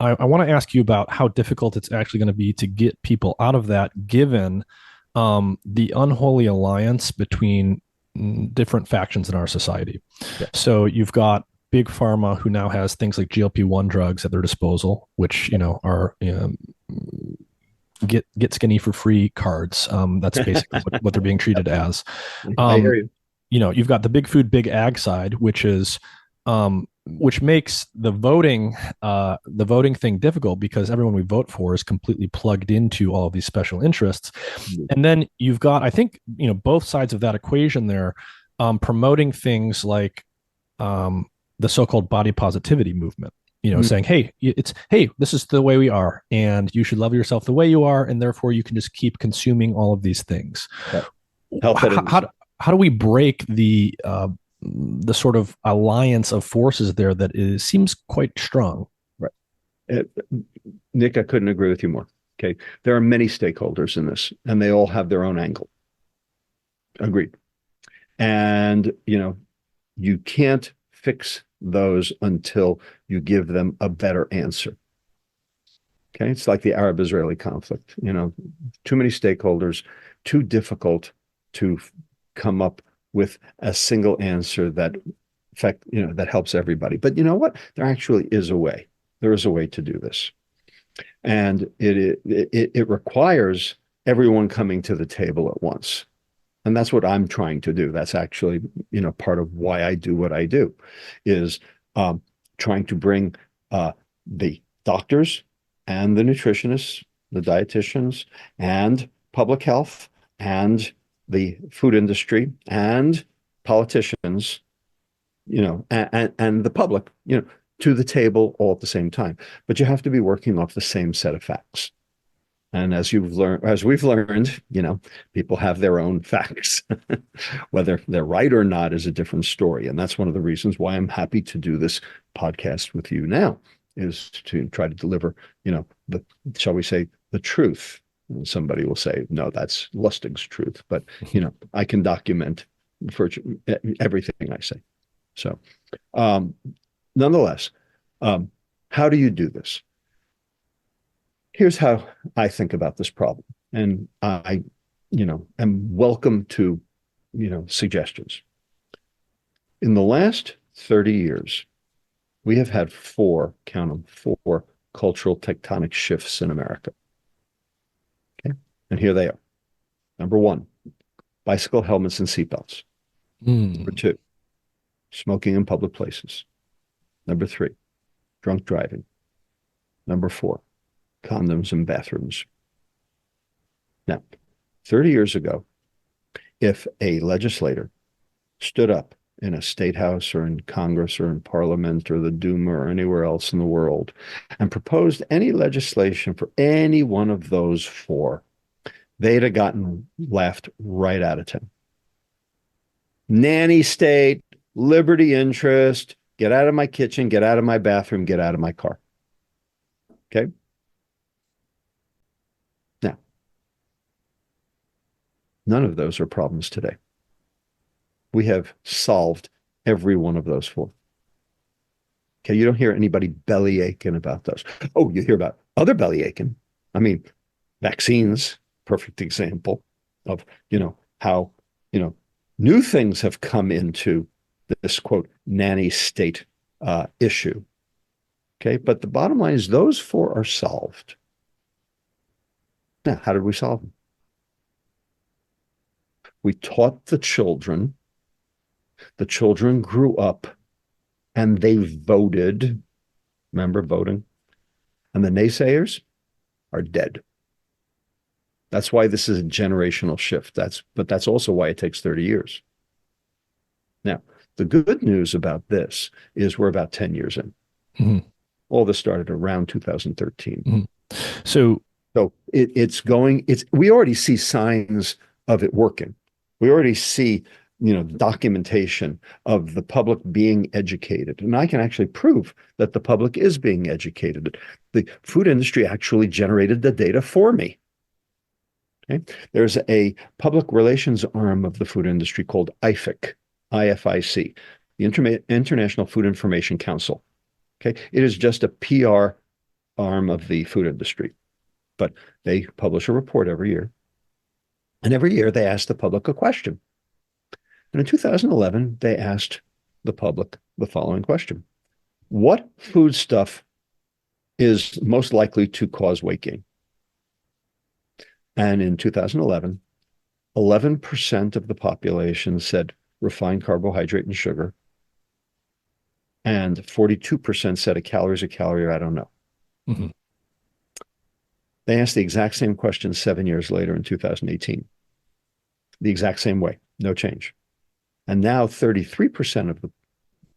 I want to ask you about how difficult it's actually going to be to get people out of that, given the unholy alliance between different factions in our society. Yeah. So you've got big pharma who now has things like GLP-1 drugs at their disposal, which are get skinny for free cards. That's basically what they're being treated as. I hear Um, you. you've got the big food, big ag side, which makes the voting thing difficult because everyone we vote for is completely plugged into all of these special interests. And then you've got, I think, both sides of that equation there, promoting things like um, the so-called body positivity movement. Saying, hey, this is the way we are, and you should love yourself the way you are, and therefore you can just keep consuming all of these things. Right. Health at How its how, how do we break the sort of alliance of forces there seems quite strong? right. Uh, Nick, I couldn't agree with you more. Okay. There are many stakeholders in this, and they all have their own angle. Agreed. And, you can't fix those until you give them a better answer. Okay. It's like the Arab Israeli conflict, too many stakeholders, too difficult to come up with a single answer that that helps everybody. But you know what? There actually is a way. There is a way to do this. And it requires everyone coming to the table at once. And that's what I'm trying to do. That's actually, part of why I do what I do is trying to bring the doctors and the nutritionists, the dietitians, and public health, and the food industry, and politicians, and the public, to the table all at the same time. But you have to be working off the same set of facts. And as we've learned, people have their own facts. Whether they're right or not is a different story. And that's one of the reasons why I'm happy to do this podcast with you now, is to try to deliver, shall we say, the truth. And somebody will say, no, that's Lustig's truth. But, I can document for everything I say. So, um, nonetheless, how do you do this? Here's how I think about this problem. And I, am welcome to, suggestions. In the last 30 years, we have had count them, four cultural tectonic shifts in America. Okay. And here they are. Number one, bicycle helmets and seatbelts. Number Mm. two, smoking in public places. Number three, drunk driving. Number four, condoms in bathrooms. Now, 30 years ago, if a legislator stood up in a state house or in Congress or in Parliament or the Duma or anywhere else in the world and proposed any legislation for any one of those four, they'd have gotten laughed right out of town. Nanny state, liberty interest, get out of my kitchen, get out of my bathroom, get out of my car. Okay. Now, none of those are problems today. We have solved every one of those four. Okay, you don't hear anybody belly aching about those. Oh, you hear about other belly aching. I mean, vaccines, perfect example of, how, new things have come into this quote nanny state issue. Okay, but the bottom line is those four are solved. Now, how did we solve them? We taught the children. The children grew up and they voted. Remember voting? And the naysayers are dead. That's why this is a generational shift. But that's also why it takes 30 years. Now, the good news about this is we're about 10 years in. Mm-hmm. All this started around 2013. Mm-hmm. So We already see signs of it working. We already see, documentation of the public being educated. And I can actually prove that the public is being educated. The food industry actually generated the data for me. Okay. There's a public relations arm of the food industry called IFIC, IFIC, the International Food Information Council. Okay. It is just a PR arm of the food industry, but they publish a report every year. And every year they ask the public a question. And in 2011, they asked the public the following question: what foodstuff is most likely to cause weight gain? And in 2011, 11% of the population said refined carbohydrate and sugar, and 42% said a calorie is a calorie, I don't know. Mm-hmm. They asked the exact same question 7 years later in 2018. The exact same way, no change. And now 33% of the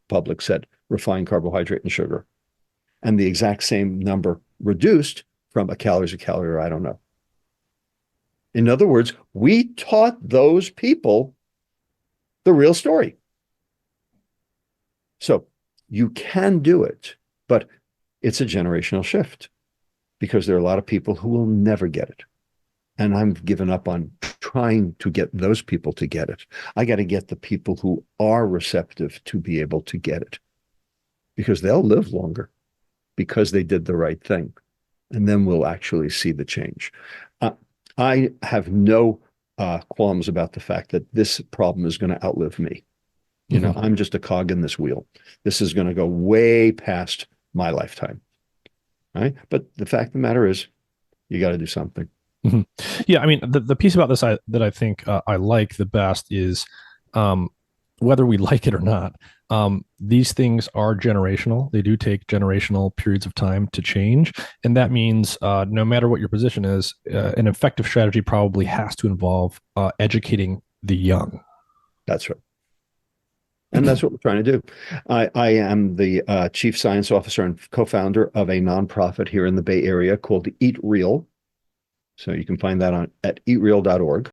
public said refined carbohydrate and sugar, and the exact same number reduced from a calorie is a calorie, or I don't know. In other words, we taught those people the real story. So you can do it, but it's a generational shift because there are a lot of people who will never get it. And I'm given up on trying to get those people to get it. I got to get the people who are receptive to be able to get it, because they'll live longer because they did the right thing. And then we'll actually see the change. I have no qualms about the fact that this problem is going to outlive me. You know, I'm just a cog in this wheel. This is going to go way past my lifetime. Right? But the fact of the matter is, you got to do something. Mm-hmm. Yeah, I mean, the piece about this that I think I like the best is whether we like it or not. These things are generational. They do take generational periods of time to change. And that means no matter what your position is, an effective strategy probably has to involve educating the young. That's right. And that's what we're trying to do. I am the chief science officer and co-founder of a nonprofit here in the Bay Area called Eat Real. So you can find that at eatreal.org.